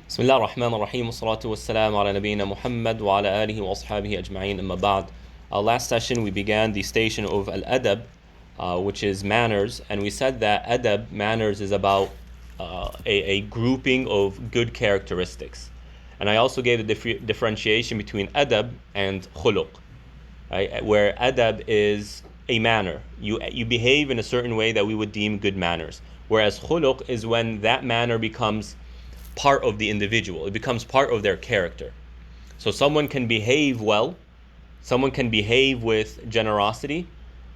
Bismillah ar-Rahman ar-Rahim, wa salatu wa salam ala nabiyyina Muhammad wa ala alihi wa ashabihi ajma'in, amma ba'd. Last session we began the station of al-adab, which is manners, and we said that adab, manners, is about a grouping of good characteristics. And I also gave the differentiation between adab and khuluq, right? Where adab is a manner. You behave in a certain way that we would deem good manners. Whereas khuluq is when that manner becomes part of the individual. It becomes part of their character. So someone can behave well, someone can behave with generosity,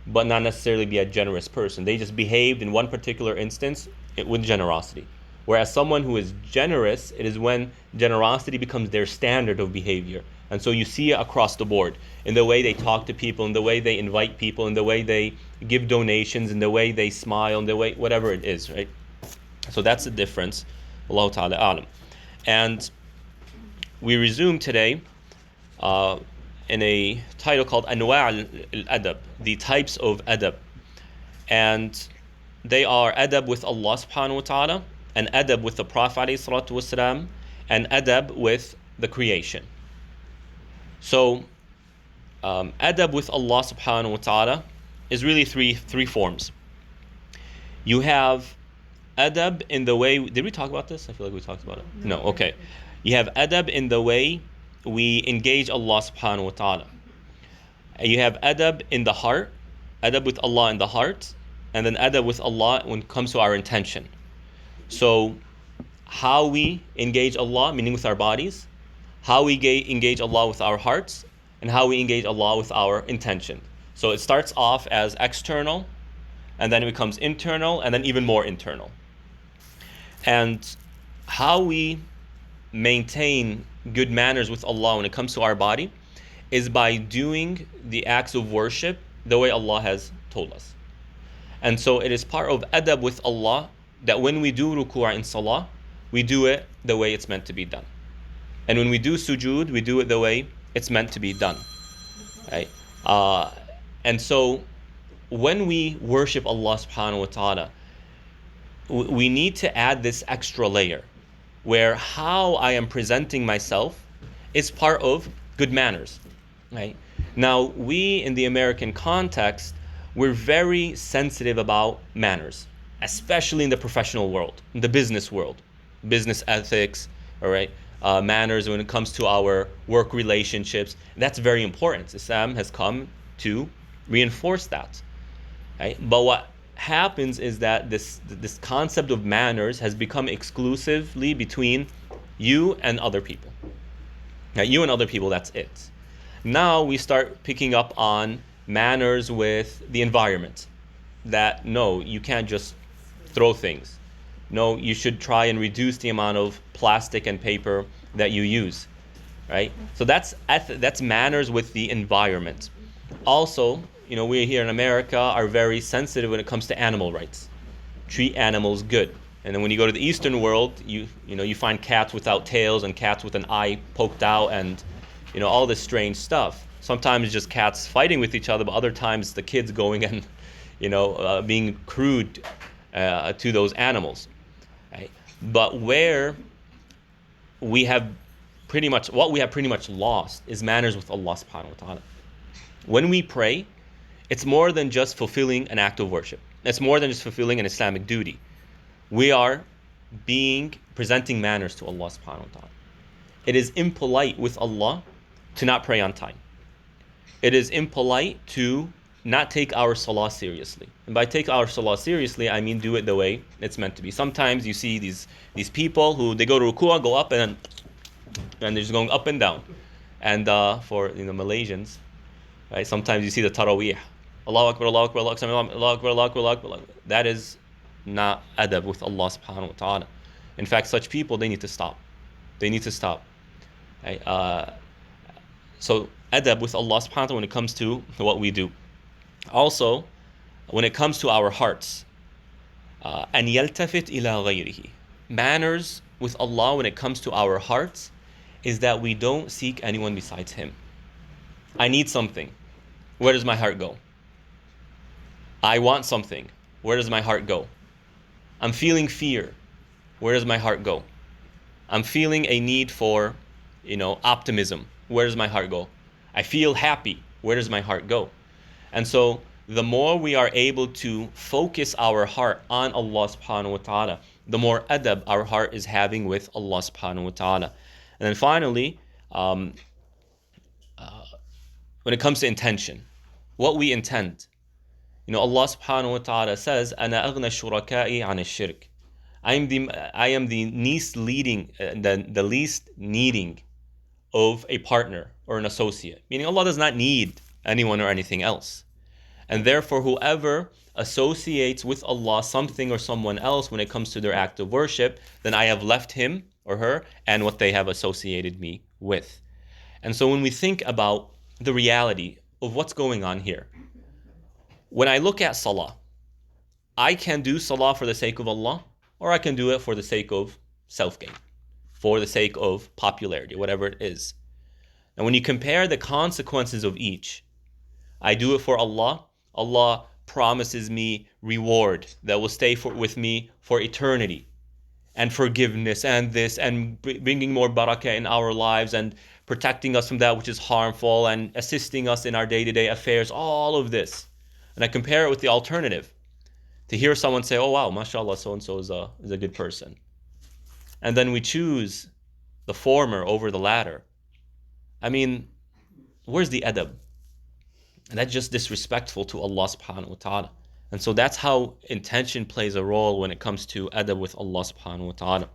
but not necessarily be a generous person. They just behaved in one particular instance with generosity. Whereas someone who is generous, it is when generosity becomes their standard of behavior. And so you see it across the board, in the way they talk to people, in the way they invite people, in the way they give donations, in the way they smile, in the way, whatever it is, right? So that's the difference. Allah Ta'ala Alam. And we resume today in a title called Anwa' al-Adab, the types of adab. And they are adab with Allah subhanahu wa ta'ala, and adab with the Prophet alayhi salatu wasalam, and adab with the creation. So adab with Allah subhanahu wa ta'ala is really three forms. You have adab in the way, did we talk about this? I feel like we talked about it. No, okay. You have adab in the way we engage Allah subhanahu wa ta'ala. You have adab in the heart, adab with Allah in the heart, and then adab with Allah when it comes to our intention. So how we engage Allah, meaning with our bodies, how we engage Allah with our hearts, and how we engage Allah with our intention. So it starts off as external, and then it becomes internal, and then even more internal. And how we maintain good manners with Allah when it comes to our body is by doing the acts of worship the way Allah has told us. And so it is part of adab with Allah that when we do ruku' in salah, we do it the way it's meant to be done. And when we do sujood, we do it the way it's meant to be done. Right? And so when we worship Allah subhanahu wa ta'ala, we need to add this extra layer where how I am presenting myself is part of good manners. Right? Now, we in the American context, we're very sensitive about manners, especially in the professional world, in the business world, business ethics, all right, manners when it comes to our work relationships. That's very important. Islam has come to reinforce that. Right? But what happens is that this concept of manners has become exclusively between you and other people. Now, you and other people, that's it. Now we start picking up on manners with the environment. That no, you can't just throw things. No, you should try and reduce the amount of plastic and paper that you use. Right? So that's manners with the environment. Also, we here in America are very sensitive when it comes to animal rights. Treat animals good. And then when you go to the Eastern world, you find cats without tails and cats with an eye poked out and all this strange stuff. Sometimes it's just cats fighting with each other, but other times the kids going and being crude to those animals. Right? But what we have pretty much lost is manners with Allah subhanahu wa ta'ala. When we pray, it's more than just fulfilling an act of worship. It's more than just fulfilling an Islamic duty. We are presenting manners to Allah subhanahu wa ta'ala. It is impolite with Allah to not pray on time. It is impolite to not take our salah seriously. And by take our salah seriously, I mean do it the way it's meant to be. Sometimes you see these people who they go to ruku'ah, go up and they're just going up and down. And for Malaysians, right? Sometimes you see the taraweeh. Allahu Akbar, Allahu Akbar, Allahu Akbar, Allahu Akbar, Allahu Akbar, Allahu Akbar. That is not adab with Allah subhanahu wa ta'ala. In fact, such people, they need to stop. They need to stop. Right? So adab with Allah subhanahu wa ta'ala when it comes to what we do. Also, when it comes to our hearts, an yaltafit ila ghayrihi. Manners with Allah when it comes to our hearts is that we don't seek anyone besides Him. I need something. Where does my heart go? I want something. Where does my heart go? I'm feeling fear. Where does my heart go? I'm feeling a need for, optimism. Where does my heart go? I feel happy. Where does my heart go? And so the more we are able to focus our heart on Allah subhanahu wa ta'ala, the more adab our heart is having with Allah subhanahu wa ta'ala. And then finally, when it comes to intention, what we intend. Allah subhanahu wa ta'ala says, أَنَا أَغْنَى الشُّرَكَاءِ عَنِ الشِّرْكِ. I am the least needing of a partner or an associate. Meaning Allah does not need anyone or anything else. And therefore, whoever associates with Allah something or someone else when it comes to their act of worship, then I have left him or her and what they have associated me with. And so when we think about the reality of what's going on here, when I look at salah, I can do salah for the sake of Allah, or I can do it for the sake of self-gain, for the sake of popularity, whatever it is. And when you compare the consequences of each, I do it for Allah. Allah promises me reward that will stay with me for eternity, and forgiveness, and this, and bringing more barakah in our lives, and protecting us from that which is harmful, and assisting us in our day-to-day affairs, all of this. And I compare it with the alternative. To hear someone say, oh wow, mashallah, so-and-so is a good person. And then we choose the former over the latter. I mean, where's the adab? And that's just disrespectful to Allah subhanahu wa ta'ala. And so that's how intention plays a role when it comes to adab with Allah subhanahu wa ta'ala.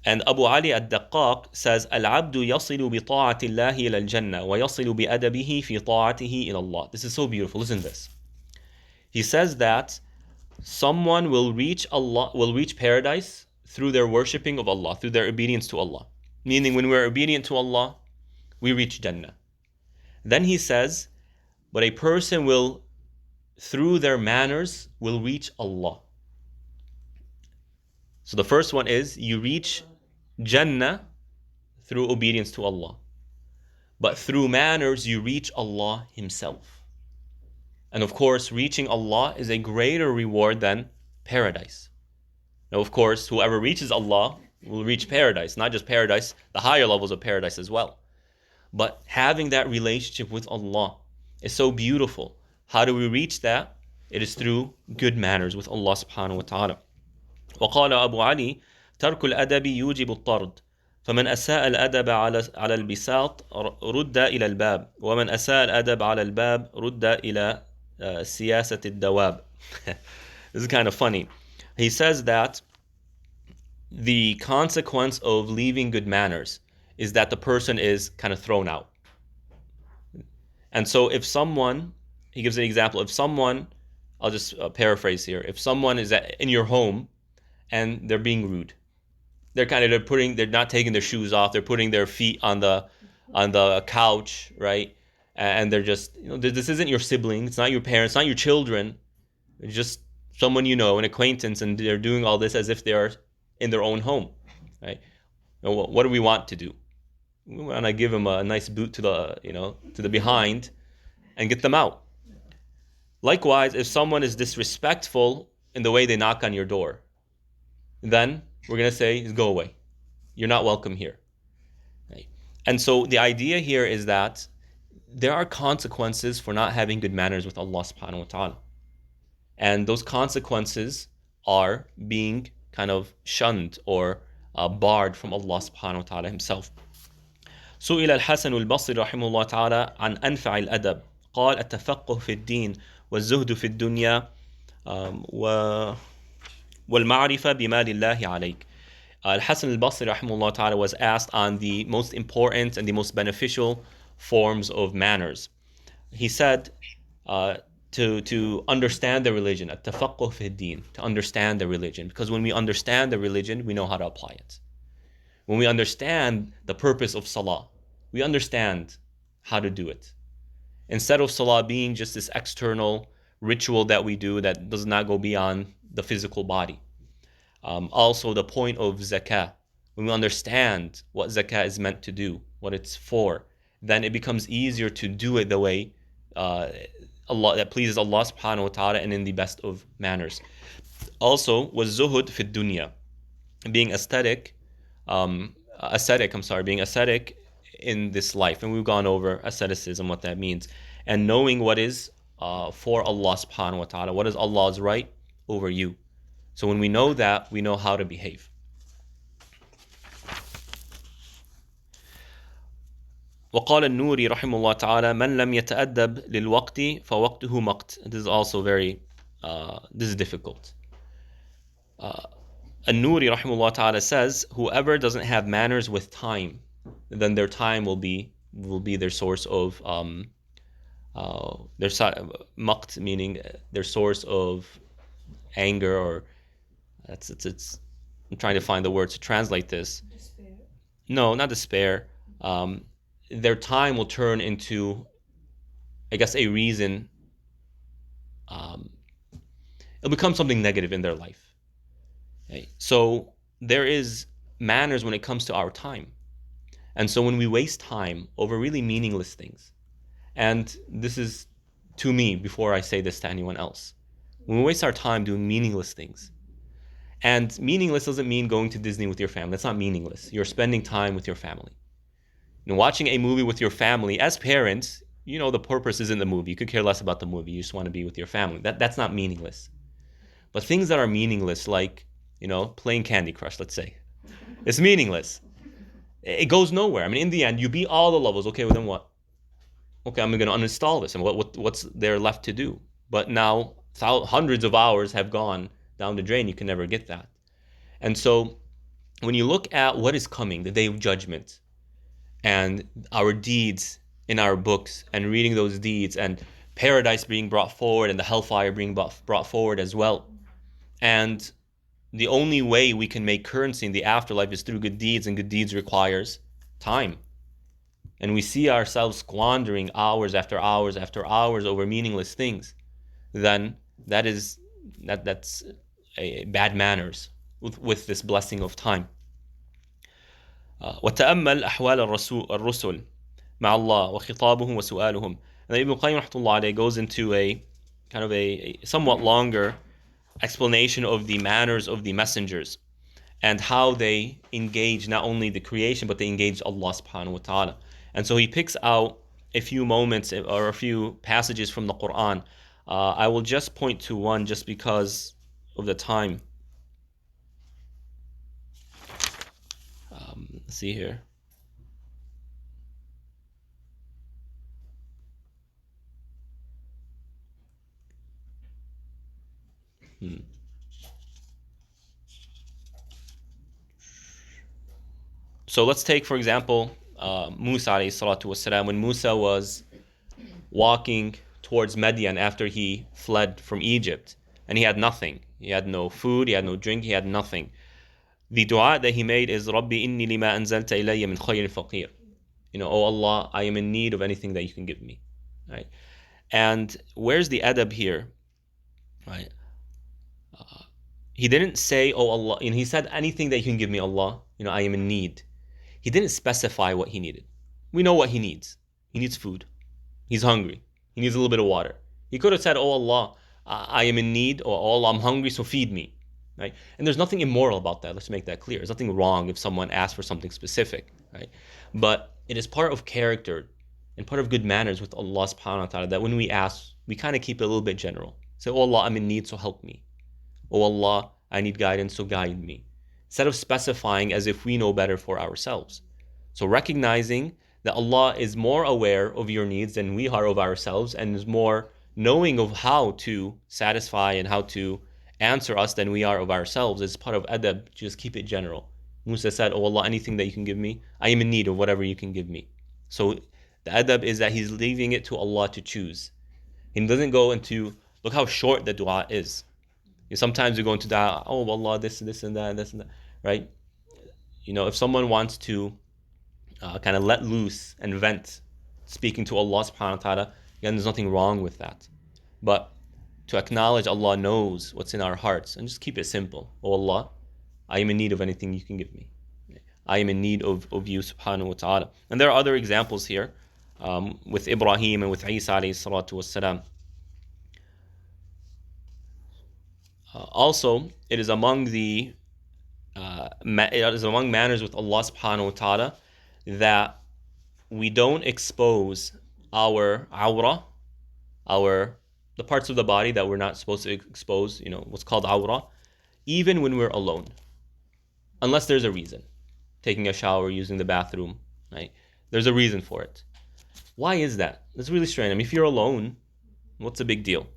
And Abu Ali al-Daqqaq says, الْعَبْدُ يَصِلُ بِطَاعَةِ اللَّهِ إِلَى الْجَنَّةِ وَيَصِلُ بِأَدَبِهِ فِي طَاعَتِهِ إِلَى اللَّهِ. This is so beautiful, listen to this. He says that someone will reach paradise through their worshipping of Allah, through their obedience to Allah. Meaning when we're obedient to Allah, we reach Jannah. Then he says, but a person will, through their manners, will reach Allah. So the first one is, you reach Jannah through obedience to Allah. But through manners, you reach Allah Himself. And of course, reaching Allah is a greater reward than paradise. Now, of course, whoever reaches Allah will reach paradise. Not just paradise, the higher levels of paradise as well. But having that relationship with Allah is so beautiful. How do we reach that? It is through good manners with Allah subhanahu wa ta'ala. وقال أبو علي ترك الأدب يوجب الطرد فمن أساء الأدب على البساط رد إلى الباب ومن أساء الأدب على الباب رد إلى سياسة الدواب. This is kind of funny. He says that the consequence of leaving good manners is that the person is kind of thrown out. And so if someone, he gives an example, if someone, I'll just paraphrase here, if someone is in your home and they're being rude, they're not taking their shoes off, they're putting their feet on the couch, right? And they're just, this isn't your sibling, it's not your parents, it's not your children, it's just someone an acquaintance, and they're doing all this as if they are in their own home, right? What do we want to do? We want to give them a nice boot to the behind and get them out. Likewise, if someone is disrespectful in the way they knock on your door, then we're going to say, go away. You're not welcome here. Right? And so the idea here is that there are consequences for not having good manners with Allah subhanahu wa ta'ala. And those consequences are being kind of shunned or barred from Allah subhanahu wa ta'ala Himself. سئل الحسن البصري رحمه الله تعالى عن أنفع الأدب قال التفقه في الدين والزهد في الدنيا والمعرفة بما لله عليك. Al-Hasan al-Basri rahimahullah ta'ala was asked on the most important and the most beneficial forms of manners. He said to understand the religion, at-tafaqquh fi ad-din, to understand the religion, because when we understand the religion, we know how to apply it. When we understand the purpose of salah, we understand how to do it. Instead of salah being just this external ritual that we do that does not go beyond the physical body. Also the point of zakah. When we understand what zakah is meant to do, what it's for, then it becomes easier to do it the way that pleases Allah subhanahu wa ta'ala and in the best of manners. Also, was zuhud fi dunya. being being ascetic in this life. And we've gone over asceticism, what that means, and knowing what is for Allah subhanahu wa ta'ala, what is Allah's right over you. So when we know that, we know how to behave. وقال النوري رحمه الله تعالى من لم يتأدب للوقت فوقته مقت. This is also this is difficult. An-Nuri rahimahullah ta'ala says, whoever doesn't have manners with time, then their time will be their source of their maqt, meaning their source of anger, or it's I'm trying to find the words to translate this. Despair. No, not despair. Their time will turn into, I guess, a reason. It'll become something negative in their life. Okay? So there is manners when it comes to our time. And so when we waste time over really meaningless things, and this is to me before I say this to anyone else, when we waste our time doing meaningless things, and meaningless doesn't mean going to Disney with your family. That's not meaningless. You're spending time with your family. You know, watching a movie with your family, as parents, you know the purpose isn't the movie. You could care less about the movie. You just want to be with your family. That's not meaningless. But things that are meaningless, like, you know, playing Candy Crush, let's say, it's meaningless. It goes nowhere. I mean, in the end, you beat all the levels. Okay, well then what? Okay, I'm going to uninstall this. And what's there left to do? But now hundreds of hours have gone down the drain. You can never get that. And so when you look at what is coming, the day of judgment, and our deeds in our books, and reading those deeds, and paradise being brought forward, and the hellfire being brought forward as well. And the only way we can make currency in the afterlife is through good deeds, and good deeds requires time. And we see ourselves squandering hours after hours after hours over meaningless things, then that's a bad manners with this blessing of time. وتأمل أحوال الرسل مع الله وخطابهم وسؤالهم. And Ibn Qayyim rahmatullah alayhi goes into a kind of a somewhat longer explanation of the manners of the messengers and how they engage not only the creation, but they engage Allah subhanahu wa ta'ala. And so he picks out a few moments or a few passages from the Quran. I will just point to one just because of the time. Let's see here. So let's take, for example, Musa alayhi salatu wasalam, when Musa was walking towards Madian after he fled from Egypt, and he had nothing. He had no food, he had no drink, he had nothing. The dua that he made is, Rabbi inni lima anzalta ilayya min khayrin faqir. You know, oh Allah, I am in need of anything that you can give me. Right? And where's the adab here? Right? He didn't say, oh Allah, and he said anything that you can give me, Allah, you know, I am in need. He didn't specify what he needed. We know what he needs. He needs food. He's hungry. He needs a little bit of water. He could have said, oh Allah, I am in need, or oh Allah, I'm hungry, so feed me. Right? And there's nothing immoral about that. Let's make that clear. There's nothing wrong if someone asks for something specific. Right? But it is part of character and part of good manners with Allah subhanahu wa ta'ala that when we ask, we kind of keep it a little bit general. Say, oh Allah, I'm in need, so help me. Oh Allah, I need guidance, so guide me. Instead of specifying as if we know better for ourselves. So recognizing that Allah is more aware of your needs than we are of ourselves, and is more knowing of how to satisfy and how to answer us than we are of ourselves, is part of adab. Just keep it general. Musa said, oh Allah, anything that you can give me, I am in need of whatever you can give me. So the adab is that he's leaving it to Allah to choose. He doesn't go into, look how short the dua is. Sometimes we go into dua, oh Allah, this and that, right? You know, if someone wants to kind of let loose and vent, speaking to Allah subhanahu wa ta'ala, again, there's nothing wrong with that. But to acknowledge Allah knows what's in our hearts, and just keep it simple. Oh Allah, I am in need of anything you can give me. I am in need of you subhanahu wa ta'ala. And there are other examples here with Ibrahim and with Isa alayhi salatu wassalam. Also, it is among the it is among manners with Allah subhanahu wa ta'ala that we don't expose our awra, the parts of the body that we're not supposed to expose, what's called awra, even when we're alone, unless there's a reason. Taking a shower, using the bathroom, right? There's a reason for it. Why is that? That's really strange. I mean, if you're alone, what's the big deal?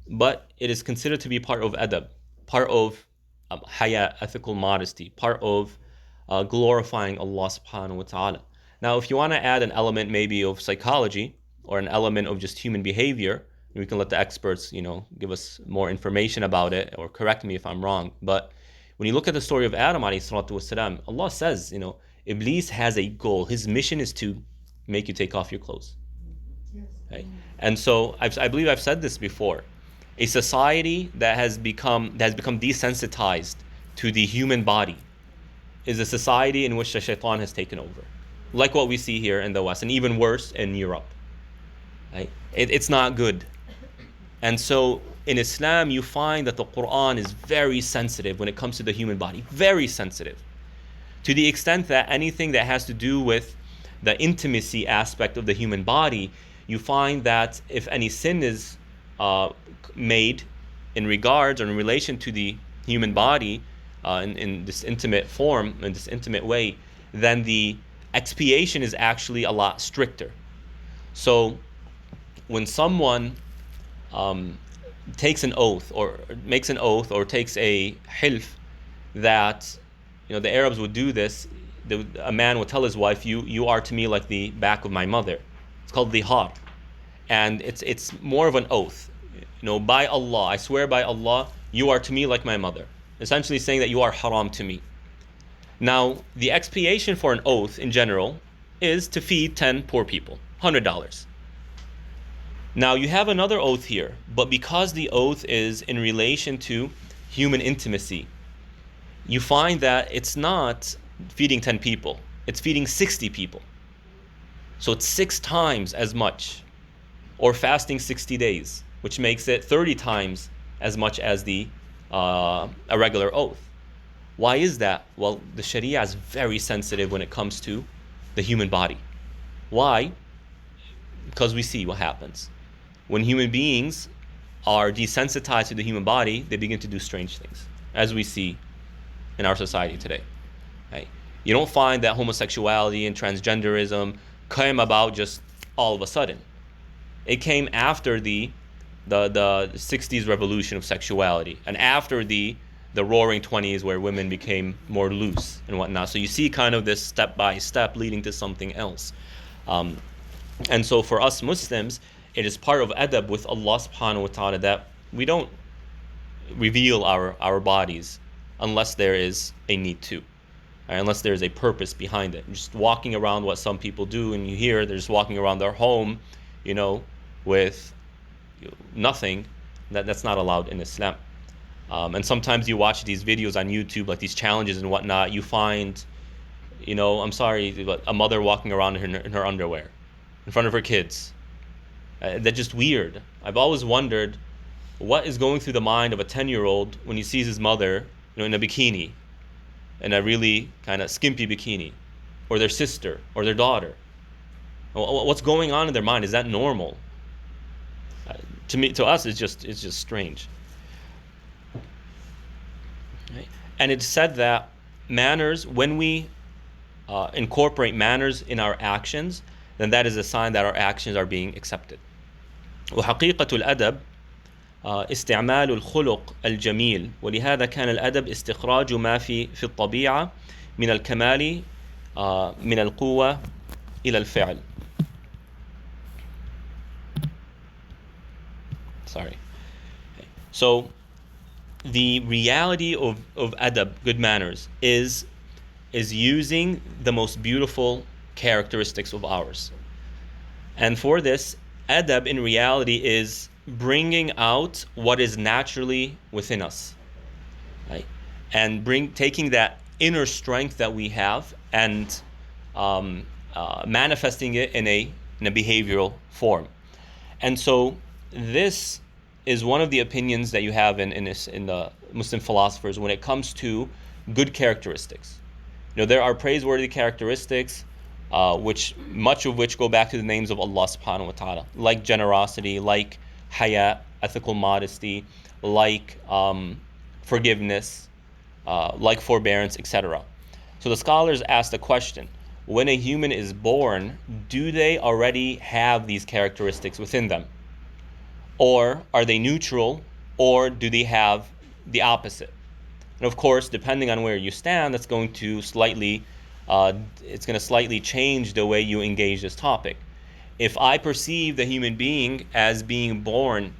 But it is considered to be part of adab, part of haya, ethical modesty, part of glorifying Allah subhanahu wa ta'ala. Now, if you want to add an element maybe of psychology or an element of just human behavior, we can let the experts, give us more information about it or correct me if I'm wrong. But when you look at the story of Adam alayhi salatu wasalam, Allah says, Iblis has a goal. His mission is to make you take off your clothes. Right? And so I believe I've said this before. A society that has become desensitized to the human body is a society in which the shaitan has taken over, like what we see here in the West, and even worse in Europe. Right? It's not good. And so in Islam, you find that the Quran is very sensitive when it comes to the human body, very sensitive, to the extent that anything that has to do with the intimacy aspect of the human body, you find that if any sin is made in regards or in relation to the human body in this intimate form, in this intimate way, then the expiation is actually a lot stricter. So when someone takes an oath or makes an oath or takes a hilf that, the Arabs would do this, a man would tell his wife, you are to me like the back of my mother. It's called lihar. And it's more of an oath. By Allah, I swear by Allah, you are to me like my mother. Essentially saying that you are haram to me. Now, the expiation for an oath in general is to feed 10 poor people, $100. Now, you have another oath here, but because the oath is in relation to human intimacy, you find that it's not feeding 10 people, it's feeding 60 people. So it's 6 times as much, or fasting 60 days, which makes it 30 times as much as a regular oath. Why is that? Well, the Sharia is very sensitive when it comes to the human body. Why? Because we see what happens. When human beings are desensitized to the human body, they begin to do strange things, as we see in our society today. Right? You don't find that homosexuality and transgenderism came about just all of a sudden. It came after the 60s revolution of sexuality and after the roaring 20s where women became more loose and whatnot. So you see kind of this step by step leading to something else. And so for us Muslims, it is part of adab with Allah subhanahu wa ta'ala that we don't reveal our bodies unless there is a need to, right? Unless there is a purpose behind it. Just walking around, what some people do, and you hear they're just walking around their home, with nothing, that's not allowed in Islam. And sometimes you watch these videos on YouTube, like these challenges and whatnot, you find, I'm sorry, but a mother walking around in her underwear in front of her kids. They're just weird. I've always wondered what is going through the mind of a 10-year-old when he sees his mother, in a bikini, in a really kind of skimpy bikini, or their sister, or their daughter. What's going on in their mind? Is that normal? To us, it's just strange. Right? And it's said that manners, when we incorporate manners in our actions, then that is a sign that our actions are being accepted. وحقيقة الأدب استعمال الخلق الجميل ولهذا كان الأدب استخراج ما في الطبيعة من الكمال من القوة إلى الفعل. Sorry. So the reality of adab, good manners, is using the most beautiful characteristics of ours. And for this, adab in reality is bringing out what is naturally within us, right? And taking that inner strength that we have and manifesting it in a behavioral form. And so this is one of the opinions that you have in the Muslim philosophers when it comes to good characteristics. There are praiseworthy characteristics, much of which go back to the names of Allah subhanahu wa ta'ala, like generosity, like haya, ethical modesty, like forgiveness, like forbearance, etc. So the scholars ask the question, when a human is born, do they already have these characteristics within them? Or are they neutral, or do they have the opposite? And of course, depending on where you stand, that's going to slightly change the way you engage this topic. If I perceive the human being as being born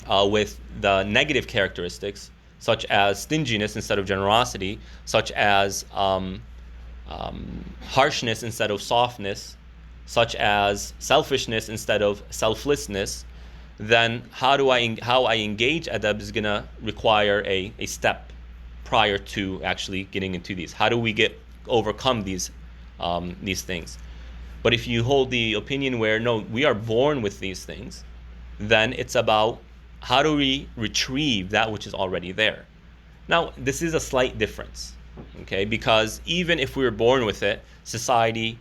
with the negative characteristics, such as stinginess instead of generosity, such as harshness instead of softness, such as selfishness instead of selflessness, then how I engage adab is going to require a step prior to actually getting into these. How do we overcome these things? But if you hold the opinion where no, we are born with these things, then it's about how do we retrieve that which is already there. Now, this is a slight difference, okay? Because even if we were born with it, society,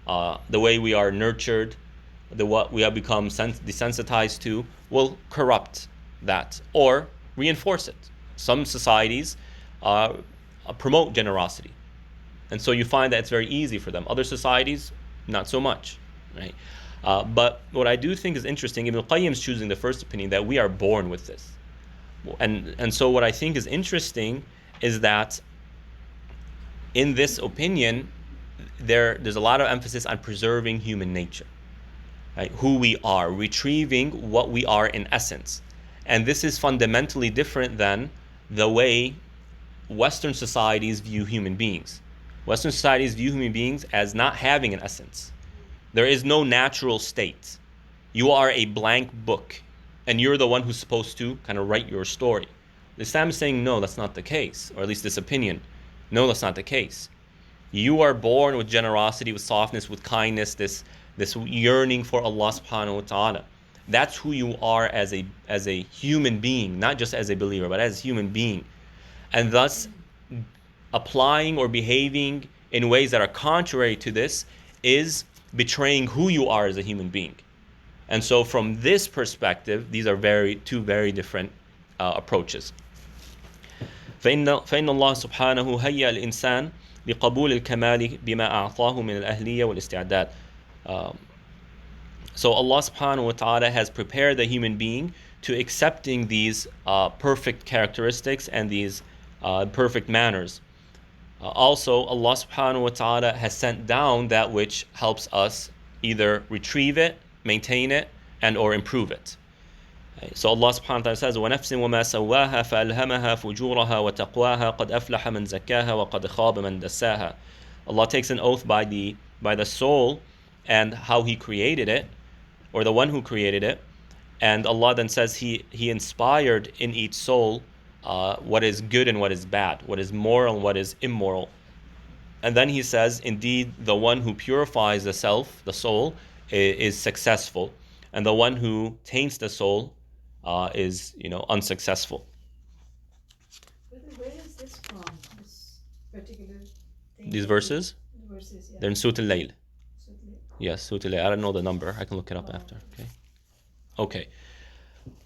the way we are nurtured, what we have become desensitized to, will corrupt that or reinforce it. Some societies promote generosity, and so you find that it's very easy for them. Other societies, not so much, right? But what I do think is interesting, Ibn Qayyim is choosing the first opinion that we are born with this. And so what I think is interesting is that in this opinion, there's a lot of emphasis on preserving human nature, right? Who we are, retrieving what we are in essence. And this is fundamentally different than the way Western societies view human beings. Western societies view human beings as not having an essence. There is no natural state. You are a blank book, and you're the one who's supposed to kind of write your story. Islam is saying, no, that's not the case, or at least this opinion. No, that's not the case. You are born with generosity, with softness, with kindness, this yearning for Allah subhanahu wa ta'ala. That's who you are as a human being, not just as a believer, but as a human being. And thus, applying or behaving in ways that are contrary to this is betraying who you are as a human being. And so from this perspective, these are two very different approaches. فإن الله سبحانه هيأ الإنسان لقبول الكمال بما أعطاه من الأهلية والاستعداد. So Allah subhanahu wa ta'ala has prepared the human being to accepting these perfect characteristics and these perfect manners. Also, Allah subhanahu wa ta'ala has sent down that which helps us either retrieve it, maintain it, and or improve it. So Allah subhanahu wa ta'ala says, وَنَفْسٍ وَمَا سَوَّاهَا فَأَلْهَمَهَا فُجُورَهَا وَتَقْوَاهَا قَدْ أَفْلَحَ مَنْ زَكَّاهَا وَقَدْ خَابَ مَنْ دَسَّاهَا. Allah takes an oath by the soul and how He created it, or the one who created it. And Allah then says He inspired in each soul what is good and what is bad, what is moral and what is immoral. And then He says, indeed, the one who purifies the soul, is successful, and the one who taints the soul is, unsuccessful. Where is this from? This particular thing? These verses? The verses, yeah. They're in Surah Al-Layl. Certainly. Yes, Surah Al-Layl. I don't know the number. I can look it up after. Okay.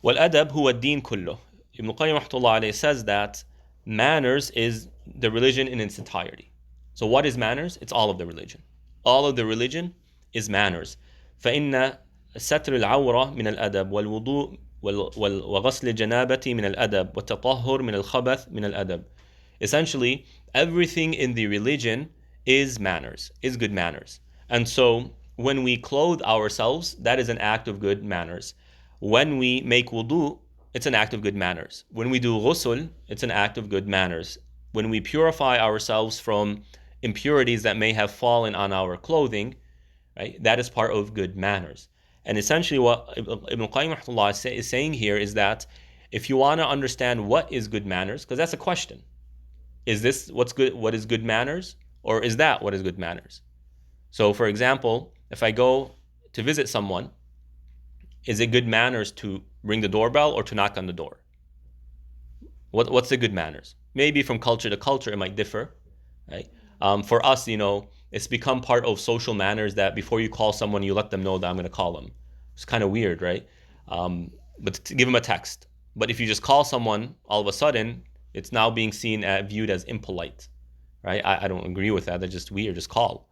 وَالْأَدَبْ هُوَ الدِّينُ كُلُّهُ. Ibn Qayyim rahmatullah alayhi says that manners is the religion in its entirety. So what is manners? It's all of the religion. All of the religion is manners. فإن ستر العورة من الأدب والوضوء وغسل الجنابة من الأدب والتطهر من الخبث من الأدب. Essentially, everything in the religion is manners, is good manners. And so when we clothe ourselves, that is an act of good manners. When we make wudu, it's an act of good manners. When we do ghusl, it's an act of good manners. When we purify ourselves from impurities that may have fallen on our clothing, right, that is part of good manners. And essentially what Ibn Qayyim is saying here is that if you want to understand what is good manners, because that's a question. Is this what is good manners? Or is that what is good manners? So for example, if I go to visit someone, is it good manners to ring the doorbell or to knock on the door? What's the good manners? Maybe from culture to culture it might differ, right? For us, it's become part of social manners that before you call someone, you let them know that I'm going to call them. It's kind of weird, right? But to give them a text. But if you just call someone, all of a sudden, it's now being seen viewed as impolite, right? I don't agree with that. That's just weird. Just call.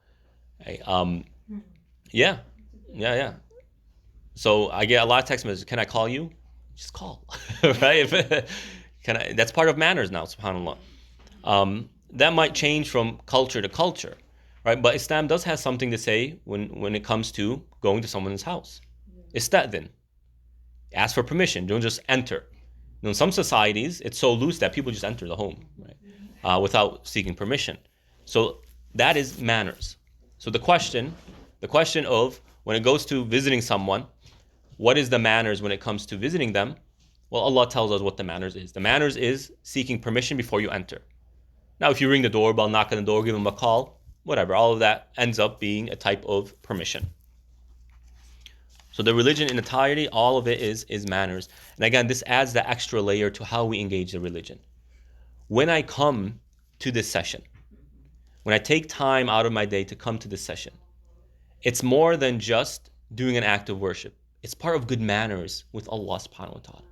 Right? Yeah. So I get a lot of text messages. Can I call you? Just call, right? That's part of manners now, subhanAllah. That might change from culture to culture, right? But Islam does have something to say when it comes to going to someone's house. Ista'dhin. Ask for permission. Don't just enter. In some societies, it's so loose that people just enter the home, right? Without seeking permission. So that is manners. So the question of when it goes to visiting someone, what is the manners when it comes to visiting them? Well, Allah tells us what the manners is. The manners is seeking permission before you enter. Now, if you ring the doorbell, knock on the door, give them a call, whatever, all of that ends up being a type of permission. So the religion in entirety, all of it is manners. And again, this adds the extra layer to how we engage the religion. When I come to this session, when I take time out of my day to come to this session, it's more than just doing an act of worship. It's part of good manners with Allah subhanahu wa ta'ala.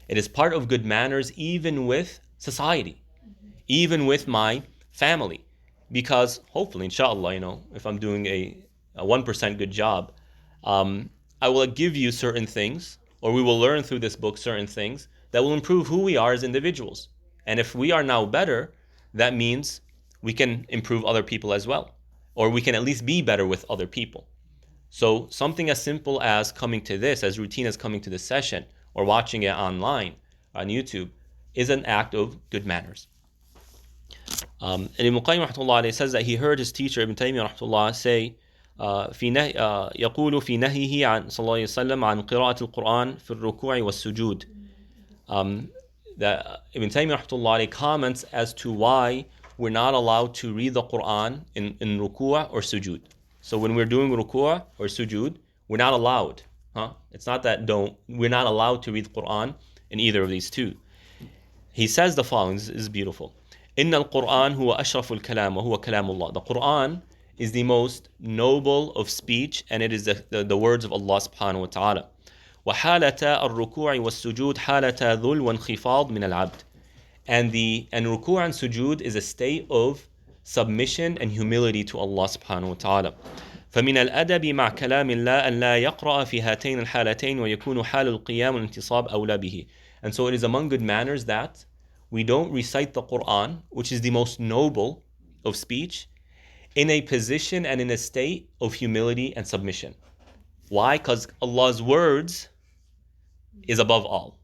It is part of good manners even with society, even with my family. Because hopefully, inshallah, if I'm doing a 1% good job, I will give you certain things, or we will learn through this book certain things that will improve who we are as individuals. And if we are now better, that means we can improve other people as well. Or we can at least be better with other people. So something as simple as coming to this, as routine as coming to this session, or watching it online on YouTube, is an act of good manners. And Ibn Qayyim rahmatullah alayhi says that he heard his teacher Ibn Taymiyyah rahmatullah say, يقول في نهيه عن صلى الله عليه وسلم عن قراءة القرآن في الركوع والسجود. That Ibn Taymiyyah rahmatullah alayhi comments as to why we're not allowed to read the Quran in ruku' or sujud. So when we're doing ruku' or sujud, we're not allowed. It's not that we're not allowed to read the Quran in either of these two. He says the following, this is beautiful. إن القرآن هو أشرف الكلام وهو كلام الله. The Quran is the most noble of speech, and it is the words of Allah subhanahu wa ta'ala. وحالة الركوع والسجود حالة ذل وانخفاض من العبد. And ruku' and sujud is a state of submission and humility to Allah subhanahu wa ta'ala. فمن الأدب مع كلام الله أن لا يقرأ في هاتين الحالتين ويكون حال القيام والانتصاب أولى به. And so it is among good manners that we don't recite the Quran, which is the most noble of speech, in a position and in a state of humility and submission. Why? Because Allah's words is above all.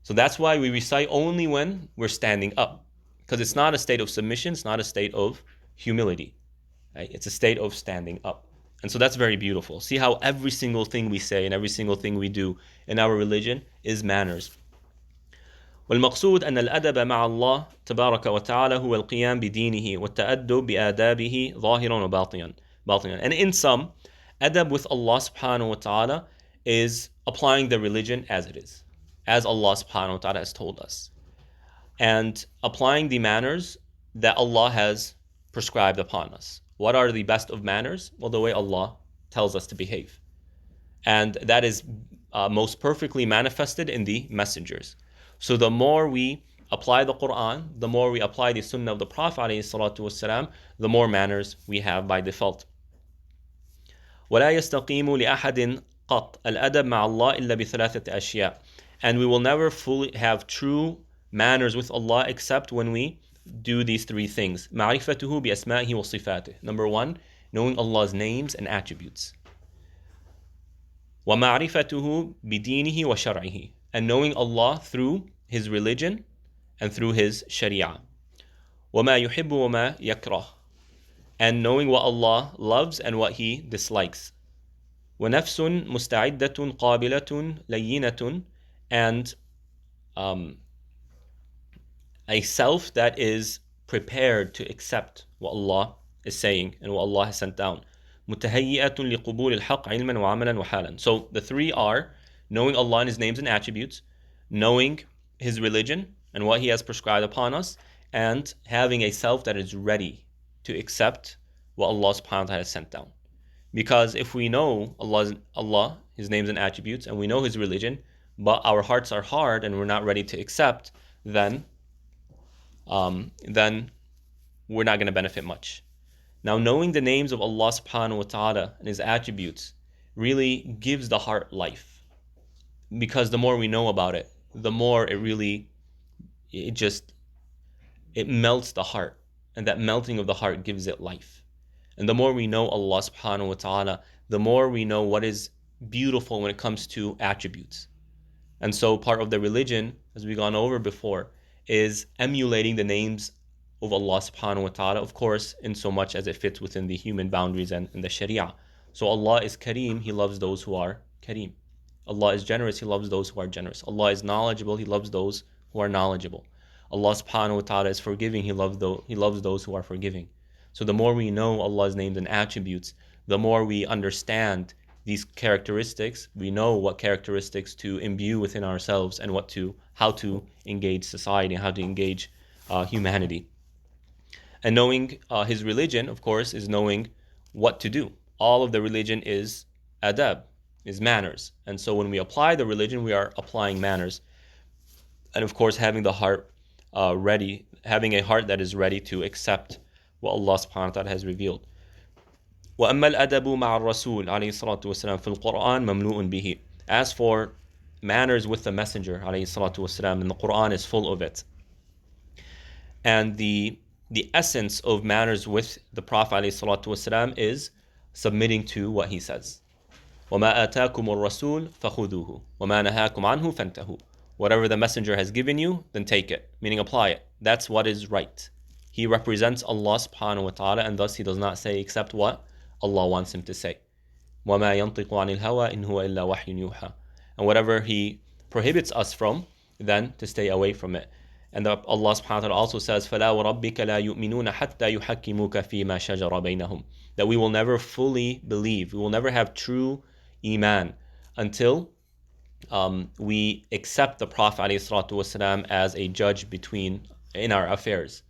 So that's why we recite only when we're standing up. Because it's not a state of submission, it's not a state of humility. Right? It's a state of standing up. And so that's very beautiful. See how every single thing we say and every single thing we do in our religion is manners. والمقصود أن الأدب مع الله تبارك وتعالى هو القيام بدينه والتأدب بآدابه ظاهرا وباطنا. And in sum, adab with Allah subhanahu wa ta'ala is applying the religion as it is, as Allah subhanahu wa ta'ala has told us, and applying the manners that Allah has prescribed upon us. What are the best of manners? Well, the way Allah tells us to behave. And that is most perfectly manifested in the messengers. So the more we apply the Quran, the more we apply the Sunnah of the Prophet ﷺ, the more manners we have by default. ولا يستقيم لأحد قط الأدب مع الله إلا بثلاثة أشياء. And we will never fully have true manners with Allah except when we do these three things. معرفته بأسمائه وصفاته. Number one, knowing Allah's names and attributes. ومعرفته بدينه وشرعه. And knowing Allah through His religion and through His sharia. وما يحب وما يكره. And knowing what Allah loves and what He dislikes. وَنَفْسٌ مُسْتَعِدَّةٌ قَابِلَةٌ لَيِّنَةٌ. And a self that is prepared to accept what Allah is saying and what Allah has sent down. مُتَهَيِّئَةٌ لِقُبُولِ الْحَقِّ عِلْمًا وَعَمَلًا وَحَالًا. So the three are knowing Allah and His names and attributes, knowing His religion, and what He has prescribed upon us, and having a self that is ready to accept what Allah subhanahu wa ta'ala has sent down. Because if we know Allah, His names and attributes, and we know His religion, but our hearts are hard and we're not ready to accept, then we're not going to benefit much. Now, knowing the names of Allah subhanahu wa ta'ala and His attributes really gives the heart life. Because the more we know about it, the more it melts the heart. And that melting of the heart gives it life. And the more we know Allah subhanahu wa ta'ala, the more we know what is beautiful when it comes to attributes. And so part of the religion, as we've gone over before, is emulating the names of Allah subhanahu wa ta'ala, of course, in so much as it fits within the human boundaries and the Sharia. So Allah is Kareem, He loves those who are Kareem. Allah is generous, He loves those who are generous. Allah is knowledgeable, He loves those who are knowledgeable. Allah subhanahu wa ta'ala is forgiving, He loves those who are forgiving. So the more we know Allah's names and attributes, the more we understand these characteristics, we know what characteristics to imbue within ourselves and how to engage society, how to engage humanity. And knowing His religion, of course, is knowing what to do. All of the religion is adab, is manners. And so when we apply the religion, we are applying manners. And of course, having the heart ready, having a heart that is ready to accept what Allah subhanahu wa ta'ala has revealed. وَأَمَّا الْأَدَبُ مَعَ الرَّسُولِ عَلَيْهِ الصَّلَاةُ وَالسَّلَامُ فِي الْقُرْآنِ مَمْلُوءٌ بِهِ. As for manners with the Messenger عَلَيْهِ الصَّلَاةُ وَالسَّلَامُ, and the Qur'an is full of it. And the essence of manners with the Prophet عَلَيْهِ الصَّلَاةُ وَالسَّلَامُ is submitting to what he says. وَمَا آتَاكُمُ الرَّسُولُ فَخُذُوهُ وَمَا نَهَاكُمْ عَنْهُ فَانْتَهُوا. Whatever the Messenger has given you, then take it, meaning apply it. That's what is right. He represents Allah subhanahu wa ta'ala, and thus he does not say except what Allah wants him to say. وَمَا يَنْطِقُ عَنِ الْهَوَىٰ إِنْ هُوَ إِلَّا وَحْيٌ يُوحَىٰ. And whatever he prohibits us from, then to stay away from it. And Allah subhanahu wa ta'ala also says, فَلَا وَرَبِّكَ لَا يُؤْمِنُونَ حَتَّى يُحَكِّمُوكَ فِي مَا شَجَرَ بَيْنَهُمْ. That we will never fully believe, we will never have true iman until we accept the Prophet ﷺ as a judge in our affairs.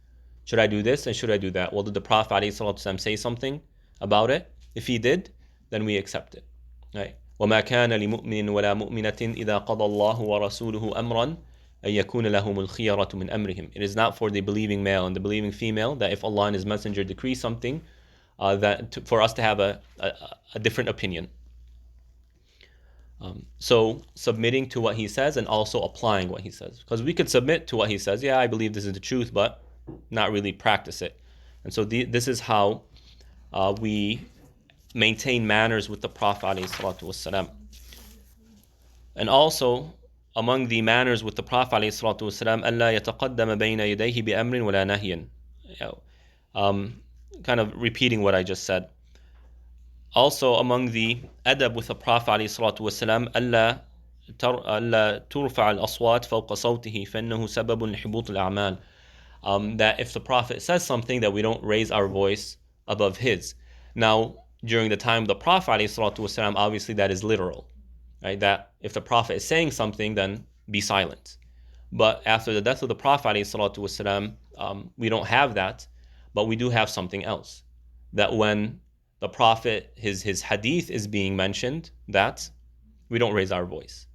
Should I do this and should I do that? Well, did the Prophet ﷺ say something about it? If he did, then we accept it. Right? وَمَا كَانَ لِمُؤْمِنٍ وَلَا مُؤْمِنَةٍ إِذَا قَضَى اللَّهُ وَرَسُولُهُ أَمْرًا أَن يَكُونَ لَهُمُ الْخِيَرَةُ مِنْ أَمْرِهِمْ. It is not for the believing male and the believing female that if Allah and His Messenger decree something, for us to have a different opinion. So submitting to what He says and also applying what He says. Because we could submit to what He says, yeah, I believe this is the truth, but not really practice it. And so this is how we maintain manners with the Prophet ﷺ. And also, among the manners with the Prophet ﷺ, أَلَّا يَتَقَدَّمَ بَيْنَ يَدَيْهِ بِأَمْرٍ وَلَا نَهْيٍ. Kind of repeating what I just said. Also, among the adab with the Prophet ﷺ, أَلَّا تُرْفَعَ الْأَصْوَاتِ فَوْقَ صَوْتِهِ فَإِنَّهُ سَبَبٌ لِحِبُوطِ الْأَعْمَالِ. That if the Prophet says something, that we don't raise our voice above his. Now, during the time of the Prophet ﷺ, obviously that is literal. Right? That if the Prophet is saying something, then be silent. But after the death of the Prophet ﷺ, we don't have that, but we do have something else. That when the Prophet, his hadith is being mentioned, that we don't raise our voice.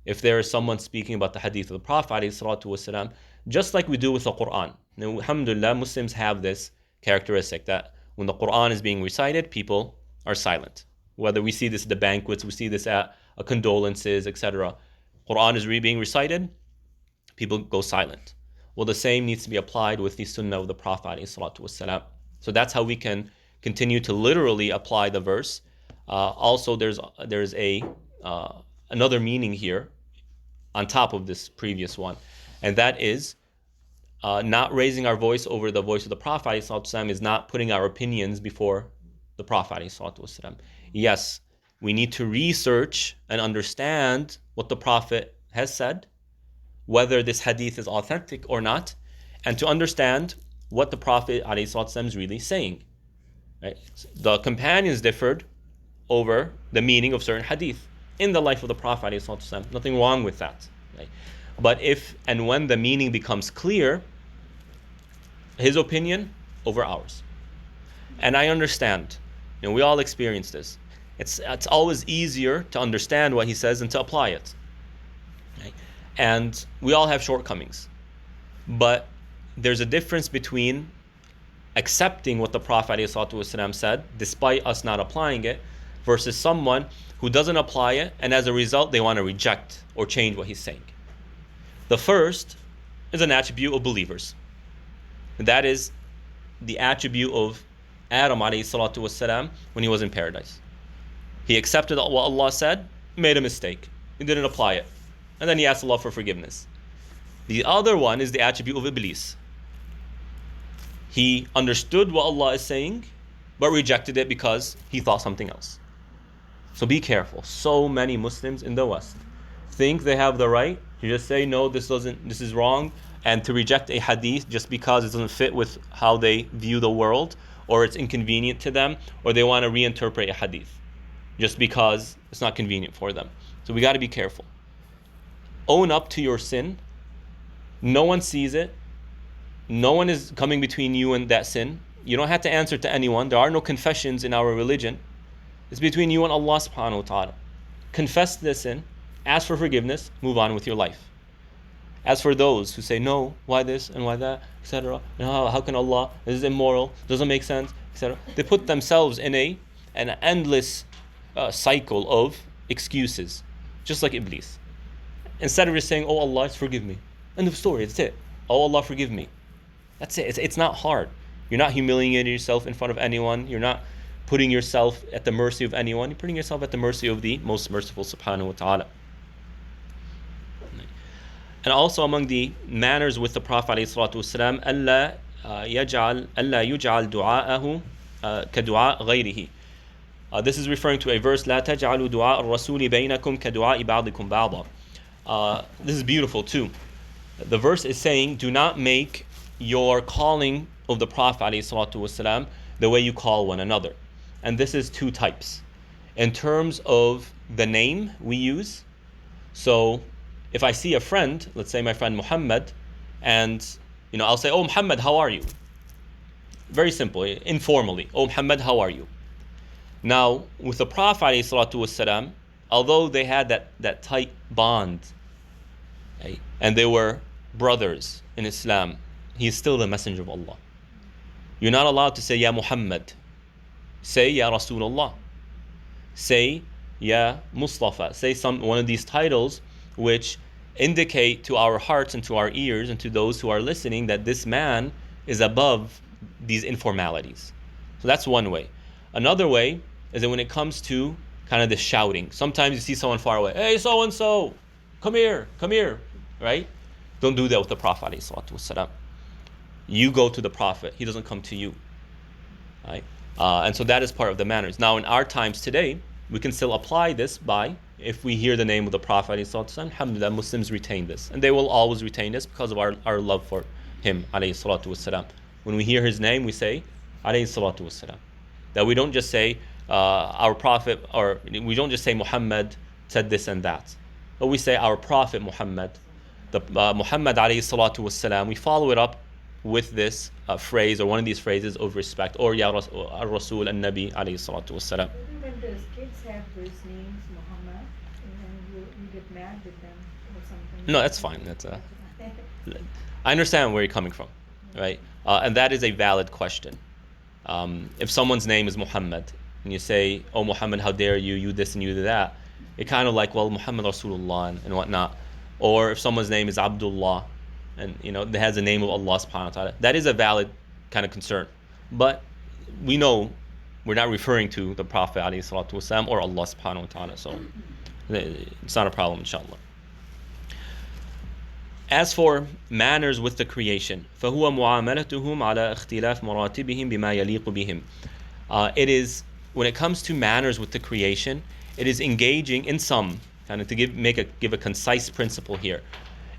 If there is someone speaking about the hadith of the Prophet ﷺ, just like we do with the Quran. Now, alhamdulillah, Muslims have this characteristic that when the Quran is being recited, people are silent. Whether we see this at the banquets, we see this at condolences, etc. Quran is being recited, people go silent. Well, the same needs to be applied with the sunnah of the Prophet ﷺ. So that's how we can continue to literally apply the verse. Also, there's another meaning here on top of this previous one, and that is not raising our voice over the voice of the Prophet ﷺ is not putting our opinions before the Prophet ﷺ. Yes, we need to research and understand what the Prophet has said, whether this hadith is authentic or not, and to understand what the Prophet ﷺ is really saying. Right? The companions differed over the meaning of certain hadith in the life of the Prophet ﷺ. Nothing wrong with that. Right? But if and when the meaning becomes clear, his opinion over ours. And I understand, we all experience this. It's always easier to understand what he says than to apply it. Okay? And we all have shortcomings. But there's a difference between accepting what the Prophet ﷺ said, despite us not applying it, versus someone who doesn't apply it, and as a result, they want to reject or change what he's saying. The first is an attribute of believers. And that is the attribute of Adam ﷺ when he was in paradise. He accepted what Allah said, made a mistake. He didn't apply it. And then he asked Allah for forgiveness. The other one is the attribute of Iblis. He understood what Allah is saying, but rejected it because he thought something else. So be careful. So many Muslims in the West think they have the right to just say, no, this is wrong, and to reject a hadith just because it doesn't fit with how they view the world, or it's inconvenient to them, or they want to reinterpret a hadith just because it's not convenient for them. So we got to be careful. Own up to your sin. No one sees it. No one is coming between you and that sin. You don't have to answer to anyone. There are no confessions in our religion. It's between you and Allah subhanahu wa ta'ala. Confess the sin, ask for forgiveness, move on with your life. As for those who say, no, why this and why that, etc., how can Allah, this is immoral, doesn't make sense, etc., they put themselves in an endless cycle of excuses, just like Iblis. Instead of just saying, oh Allah, forgive me. End of story, that's it. Oh Allah, forgive me. That's it. It's not hard. You're not humiliating yourself in front of anyone. You're not putting yourself at the mercy of anyone. You're putting yourself at the mercy of the most merciful subhanahu wa ta'ala. And also among the manners with the Prophet ﷺ, أَلَّا يُجْعَلْ دُعَاءَهُ كَدُعَاء غَيْرِهِ. This is referring to a verse, لَا تَجْعَلُوا دُعَاءَ الرَّسُولِ بَيْنَكُمْ كَدُعَاءِ بَعْضِكُمْ بَعْضًا. This is beautiful too. The verse is saying, do not make your calling of the Prophet ﷺ the way you call one another. And this is two types. In terms of the name we use, so if I see a friend, let's say my friend Muhammad, and I'll say, oh Muhammad, how are you? Very simple, informally, oh Muhammad, how are you? Now, with the Prophet ﷺ, although they had that tight bond, okay, and they were brothers in Islam, he is still the messenger of Allah. You're not allowed to say, Ya Muhammad. Say, Ya Rasulullah. Say, Ya Mustafa. Say one of these titles which indicate to our hearts and to our ears and to those who are listening that this man is above these informalities. So that's one way. Another way is that when it comes to kind of the shouting, sometimes you see someone far away, hey, so-and-so, come here, right? Don't do that with the Prophet ﷺ. You go to the Prophet, he doesn't come to you, right? And so that is part of the manners. Now in our times today, we can still apply this by, if we hear the name of the Prophet ﷺ, alhamdulillah, Muslims retain this. And they will always retain this because of our love for him, alayhi salatu wasalam. When we hear his name, we say, alayhi salatu wasalam. That we don't just say, our Prophet, or we don't just say Muhammad said this and that. But we say our Prophet Muhammad, the Muhammad alayhi salatu wasalam, we follow it up with this phrase or one of these phrases of respect, or Ya Rasul al-Nabi alayhi salatu wasalam. When those kids have those names, Muhammad, and you get mad with them or something. No, that's fine. That's I understand where you're coming from, right? And that is a valid question. If someone's name is Muhammad, and you say, oh Muhammad, how dare you, you this and you that, it kind of like, well, Muhammad Rasulullah and whatnot. Or if someone's name is Abdullah, and it has the name of Allah subhanahu wa ta'ala, that is a valid kind of concern. But we know we're not referring to the Prophet alayhi salatu wasalam or Allah subhanahu wa ta'ala, so it's not a problem, inshallah. As for manners with the creation, فَهُوَ مُعَامَلَتُهُمْ عَلَى اخْتِلَافِ مَرَاتِبِهِمْ بِمَا يَلِيقُ بِهِمْ. It is, when it comes to manners with the creation, it is engaging in some, kind of to give a concise principle here.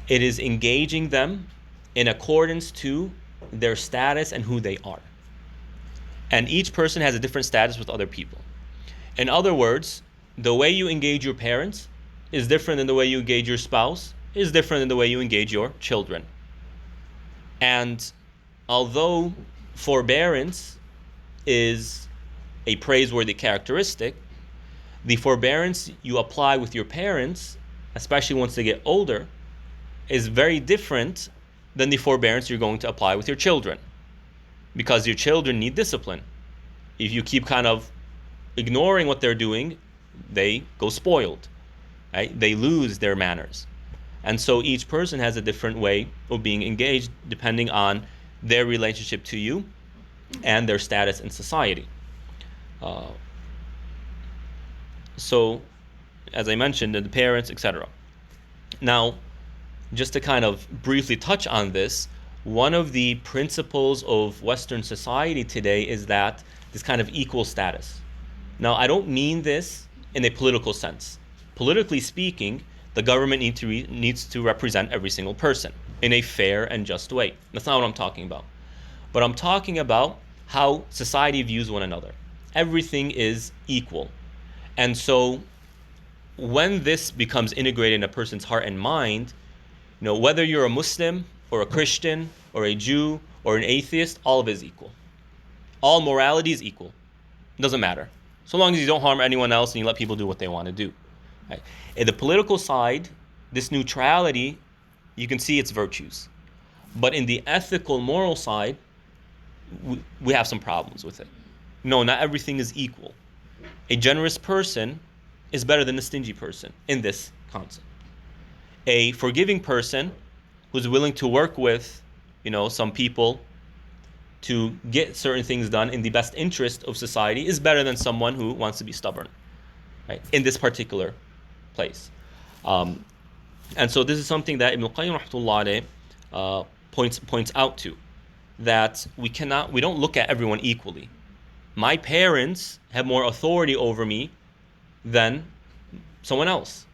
It is engaging them in accordance to their status and who they are. And each person has a different status with other people. In other words, the way you engage your parents is different than the way you engage your spouse, is different than the way you engage your children. And although forbearance is a praiseworthy characteristic, the forbearance you apply with your parents, especially once they get older, is very different than the forbearance you're going to apply with your children. Because your children need discipline. If you keep kind of ignoring what they're doing, they go spoiled, right? They lose their manners. And so each person has a different way of being engaged depending on their relationship to you and their status in society. So, as I mentioned, the parents, etc. Now, just to kind of briefly touch on this, one of the principles of Western society today is that this kind of equal status. Now, I don't mean this in a political sense. Politically speaking, the government needs to represent every single person in a fair and just way. That's not what I'm talking about. But I'm talking about how society views one another. Everything is equal. And so when this becomes integrated in a person's heart and mind, whether you're a Muslim or a Christian or a Jew or an atheist, all of it is equal. All morality is equal. It doesn't matter. So long as you don't harm anyone else and you let people do what they want to do. Right? In the political side, this neutrality, you can see its virtues. But in the ethical, moral side, we have some problems with it. No, not everything is equal. A generous person is better than a stingy person in this concept. A forgiving person who's willing to work with, some people to get certain things done in the best interest of society is better than someone who wants to be stubborn, right? In this particular place. And so this is something that Ibn Qayyim rahmatullah alayh points out to, that we don't look at everyone equally. My parents have more authority over me than someone else.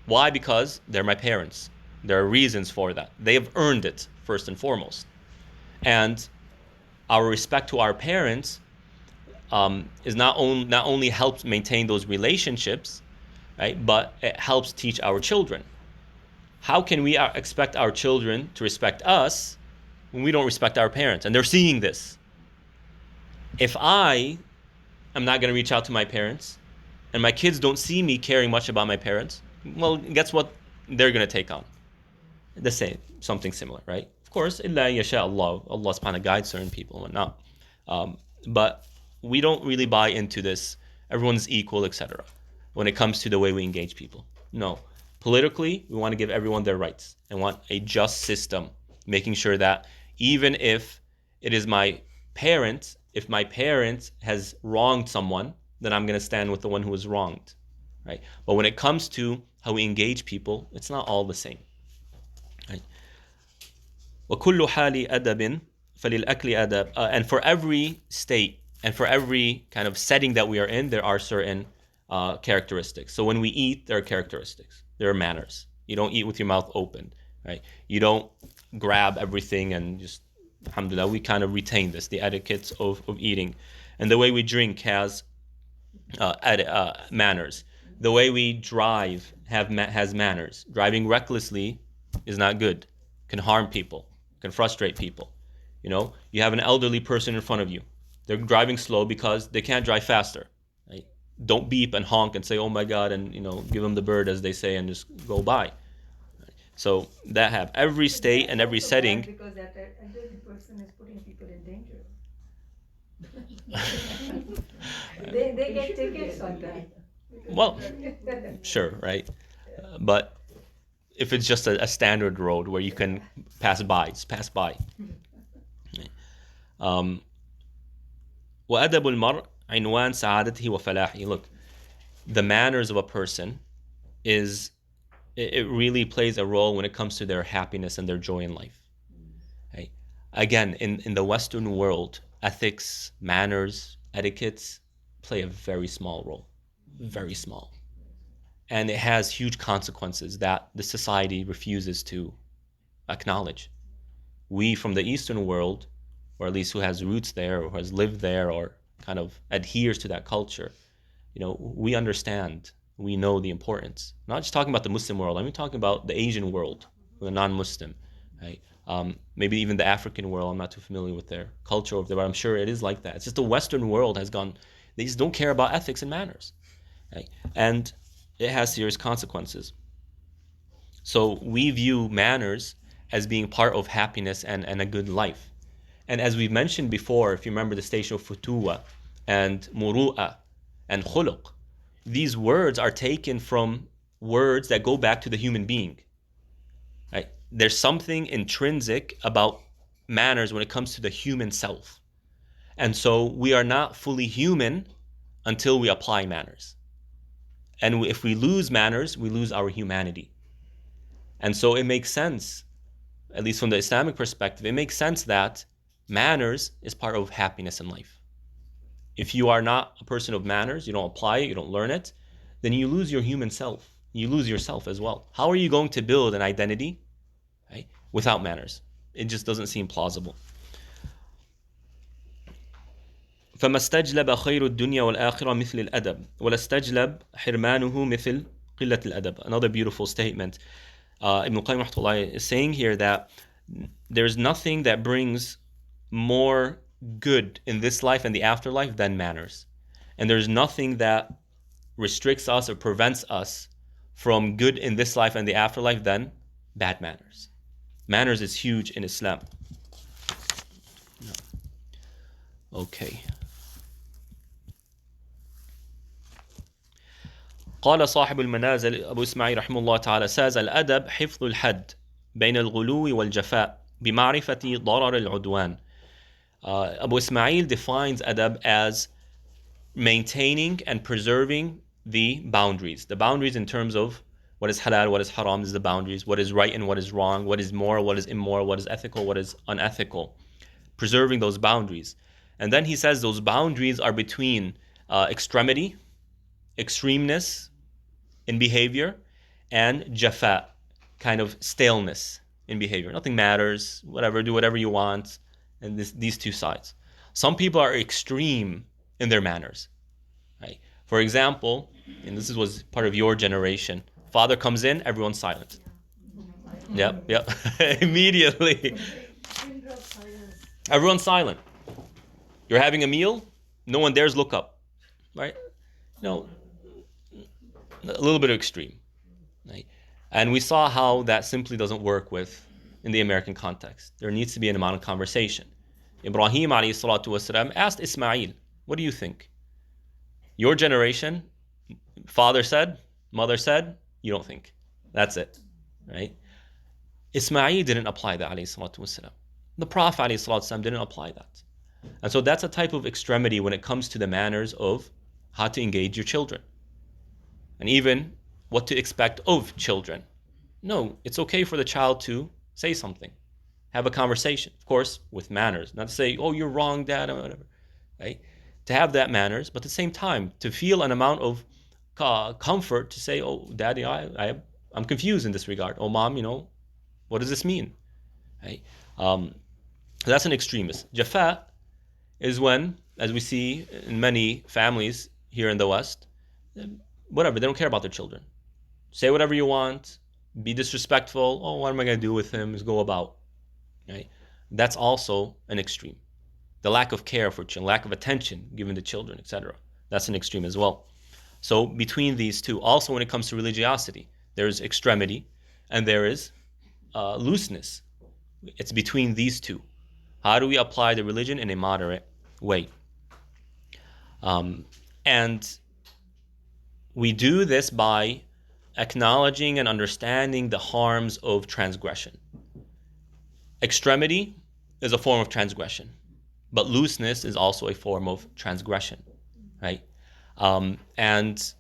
Why? Because they're my parents. There are reasons for that. They have earned it, first and foremost. And our respect to our parents is not only helps maintain those relationships, right, but it helps teach our children. How can we expect our children to respect us when we don't respect our parents? And they're seeing this. If I am not going to reach out to my parents, and my kids don't see me caring much about my parents, well, guess what they're going to take on? The same, something similar, right? Of course, illa yasha Allah subhanahu wa ta'ala guides certain people and whatnot. But we don't really buy into this, everyone's equal, etc. when it comes to the way we engage people. No. Politically, we want to give everyone their rights and want a just system, making sure that even if it is my parent, if my parent has wronged someone, then I'm going to stand with the one who was wronged, right? But when it comes to how we engage people, it's not all the same, right? وَكُلُّ حَالِ أَدَبٍ فَلِلْأَكْلِ أَدَبٍ. And for every state and for every kind of setting that we are in, there are certain characteristics. So when we eat, there are characteristics. There are manners. You don't eat with your mouth open, right? You don't grab everything and just, alhamdulillah, we kind of retain this, the etiquettes of eating. And the way we drink has manners. The way we drive has manners. Driving recklessly is not good. Can harm people, can frustrate people. You have an elderly person in front of you. They're driving slow because they can't drive faster. Right? Don't beep and honk and say, oh my God, and give them the bird, as they say, and just go by. So that have every state and every setting. Because that elderly person is putting people in danger. they get tickets on that. Well, sure, right? But if it's just a standard road where you can pass by, just pass by. وَأَدَبُ الْمَرْءِ عِنْوَانِ سَعَادَتِهِ وَفَلَاحِهِ. Look, the manners of a person it really plays a role when it comes to their happiness and their joy in life. Right? Again, in the Western world, ethics, manners, etiquettes play a very small role. Very small. And it has huge consequences that the society refuses to acknowledge. We from the Eastern world, or at least who has roots there, or has lived there, or kind of adheres to that culture, we understand we know the importance. I'm not just talking about the Muslim world. I'm talking about the Asian world, the non-Muslim, right? Maybe even the African world. I'm not too familiar with their culture over there, but I'm sure it is like that. It's just the Western world has gone, they just don't care about ethics and manners, right? And it has serious consequences. So we view manners as being part of happiness and a good life. And as we've mentioned before, if you remember the station of futuwa and muru'a and khuluq, these words are taken from words that go back to the human being. Right? There's something intrinsic about manners when it comes to the human self. And so we are not fully human until we apply manners. And if we lose manners, we lose our humanity. And so it makes sense, at least from the Islamic perspective, it makes sense that manners is part of happiness in life. If you are not a person of manners, you don't apply it, you don't learn it, then you lose your human self. You lose yourself as well. How are you going to build an identity, right, without manners? It just doesn't seem plausible. فما استجلب خير الدنيا والآخرة مثل الأدب ولا استجلب حرمانه مثل قلة الأدب. Another beautiful statement. Ibn Qayyim rahmatullah is saying here that there's nothing that brings more good in this life and the afterlife than manners. And there's nothing that restricts us or prevents us from good in this life and the afterlife than bad manners. Manners is huge in Islam. Okay. قال صاحب المنازل أبو إسماعيل رحمه الله تعالى says الأدب حفظ الحد بين الغلو والجفاء بمعرفة ضرر العدوان. Abu Ismail defines adab as maintaining and preserving the boundaries. The boundaries in terms of what is halal, what is haram, is the boundaries. What is right and what is wrong, what is moral, what is immoral, what is ethical, what is unethical. Preserving those boundaries. And then he says those boundaries are between extremity, extremeness in behavior, and jafa, kind of staleness in behavior. Nothing matters, whatever, do whatever you want. And these two sides. Some people are extreme in their manners. Right? For example, and this was part of your generation, father comes in, everyone's silent. Yep. Immediately. Everyone's silent. You're having a meal, no one dares look up. Right? No, a little bit extreme. Right? And we saw how that simply doesn't work in the American context. There needs to be an amount of conversation. Ibrahim alayhi salatu wasalam asked Ismail, what do you think? Your generation, father said, mother said, you don't think. That's it. Right? Ismail didn't apply that alayhi salatu wasalam. The Prophet alayhi salatu wasalam didn't apply that. And so that's a type of extremity when it comes to the manners of how to engage your children. And even what to expect of children. No, it's okay for the child to say something. Have a conversation, of course, with manners. Not to say, oh, you're wrong, dad, or whatever. Right? To have that manners, but at the same time, to feel an amount of comfort to say, oh, daddy, I'm confused in this regard. Oh, mom, what does this mean? Right? That's an extremist. Jafa is when, as we see in many families here in the West, whatever, they don't care about their children. Say whatever you want, be disrespectful. Oh, what am I going to do with him? Just go about. Right? That's also an extreme. The lack of care for children, lack of attention given to children, etc. That's an extreme as well. So between these two, also when it comes to religiosity, there is extremity and there is looseness. It's between these two. How do we apply the religion in a moderate way? And we do this by acknowledging and understanding the harms of transgression. Extremity is a form of transgression, but looseness is also a form of transgression, right? And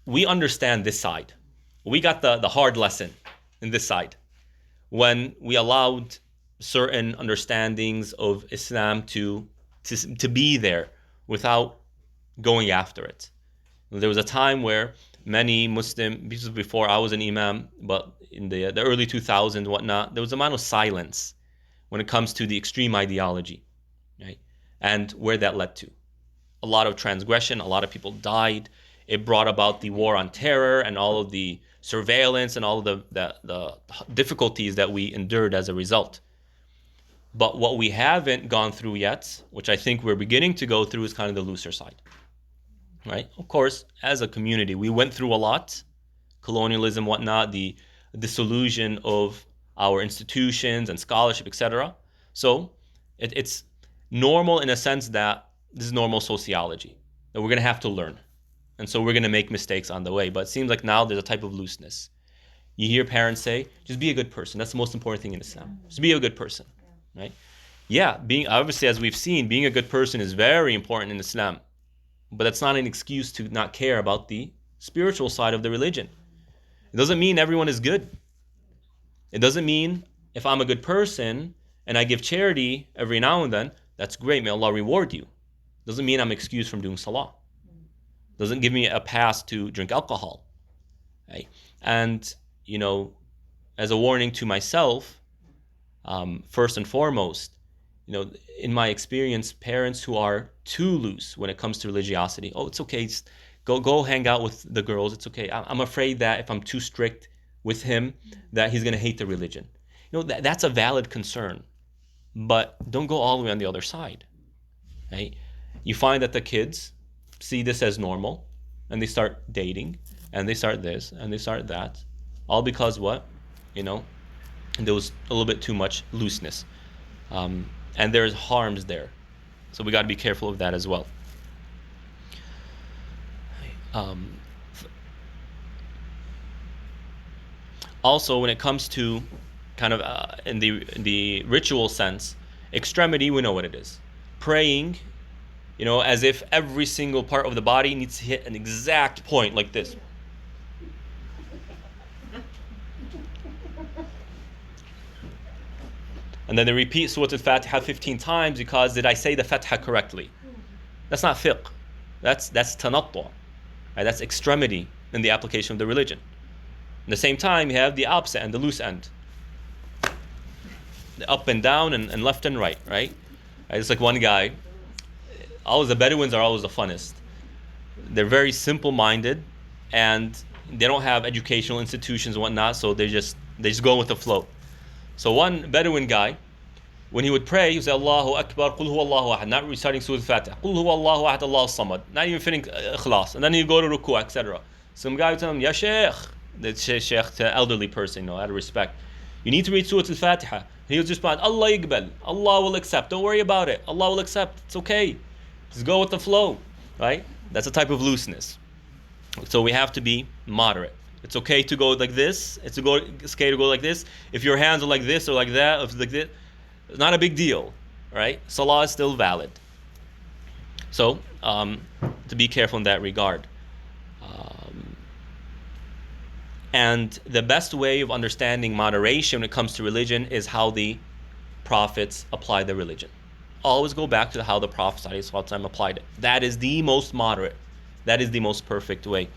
we understand this side. We got the hard lesson in this side when we allowed certain understandings of Islam to be there without going after it. There was a time where many Muslim, before I was an imam, but in the early 2000s and whatnot, there was a amount of silence when it comes to the extreme ideology, right? And where that led to. A lot of transgression, a lot of people died It brought about the war on terror and all of the surveillance and all of the difficulties that we endured as a result. But what we haven't gone through yet, which I think we're beginning to go through, is kind of the looser side. Right? Of course, as a community, we went through a lot, colonialism, whatnot, the dissolution of our institutions and scholarship, etc. So it's normal in a sense that this is normal sociology, that we're going to have to learn. And so we're going to make mistakes on the way. But it seems like now there's a type of looseness. You hear parents say, just be a good person. That's the most important thing in Islam. Just be a good person. Right? Yeah, being, obviously, as we've seen, being a good person is very important in Islam. But that's not an excuse to not care about the spiritual side of the religion. It doesn't mean everyone is good. It doesn't mean if I'm a good person and I give charity every now and then, that's great, may Allah reward you. It doesn't mean I'm excused from doing salah. It doesn't give me a pass to drink alcohol. Right? And, as a warning to myself, first and foremost, in my experience, parents who are too loose when it comes to religiosity, it's okay, go hang out with the girls, it's okay. I'm afraid that if I'm too strict with him, that he's going to hate the religion. That's a valid concern, but don't go all the way on the other side. Right? You find that the kids see this as normal, and they start dating, and they start this, and they start that, all because what? There was a little bit too much looseness. And there's harms there. So we got to be careful of that as well. Also, when it comes to kind of in the ritual sense, extremity, we know what it is. Praying, as if every single part of the body needs to hit an exact point like this. And then they repeat Surah Al-Fatiha 15 times because did I say the Fatiha correctly? That's not fiqh. That's tanattu'. Right? That's extremity in the application of the religion. At the same time, you have the opposite and the loose end. The up and down and left and right, right? It's like one guy. The Bedouins are always the funnest. They're very simple-minded and they don't have educational institutions and whatnot, so they just go with the flow. So one Bedouin guy, when he would pray, he would say, Allahu Akbar, Qul huwa Allahu Ahad, not reciting Surah Al-Fatiha. Qul huwa Allahu Ahad, Allahu Samad. Not even fitting Ikhlas. And then he'd go to Ruku', etc. Some guy would tell him, Ya Shaykh, the Shaykh to elderly person, out of respect. You need to read Surah Al-Fatiha. And he would respond, Allah Iqbal. Allah will accept. Don't worry about it. Allah will accept. It's okay. Just go with the flow. Right? That's a type of looseness. So we have to be moderate. It's okay to go like this. It's okay to go like this. If your hands are like this or like that, if like this, it's not a big deal, right? Salah is still valid. So, to be careful in that regard. And the best way of understanding moderation when it comes to religion is how the prophets apply the religion. Always go back to how the Prophet ﷺ applied it. That is the most moderate. That is the most perfect way.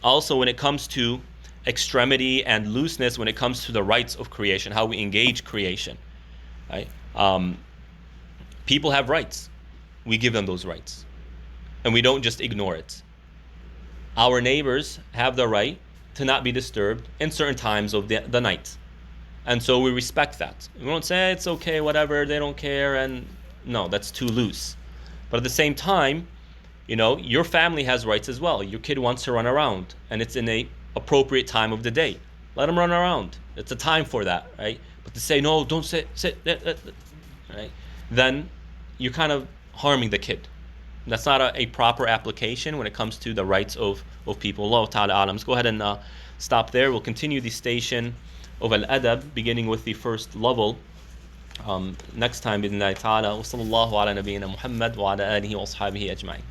Also, when it comes to extremity and looseness, when it comes to the rights of creation, how we engage creation, right? People have rights. We give them those rights. And we don't just ignore it. Our neighbors have the right to not be disturbed in certain times of the night. And so we respect that. We won't say it's okay, whatever, they don't care, and no, that's too loose. But at the same time, your family has rights as well. Your kid wants to run around, and it's in a appropriate time of the day. Let him run around. It's a time for that, right? But to say, no, don't sit, right? Then you're kind of harming the kid. That's not a proper application when it comes to the rights of people. Allah Ta'ala alam. Let's go ahead and stop there. We'll continue the station of al-adab, beginning with the first level. Next time, bi-idhnillahi ta'ala. Wa sallallahu ala nabiyyina Muhammad wa ala alihi wa ashabihi ajma'in.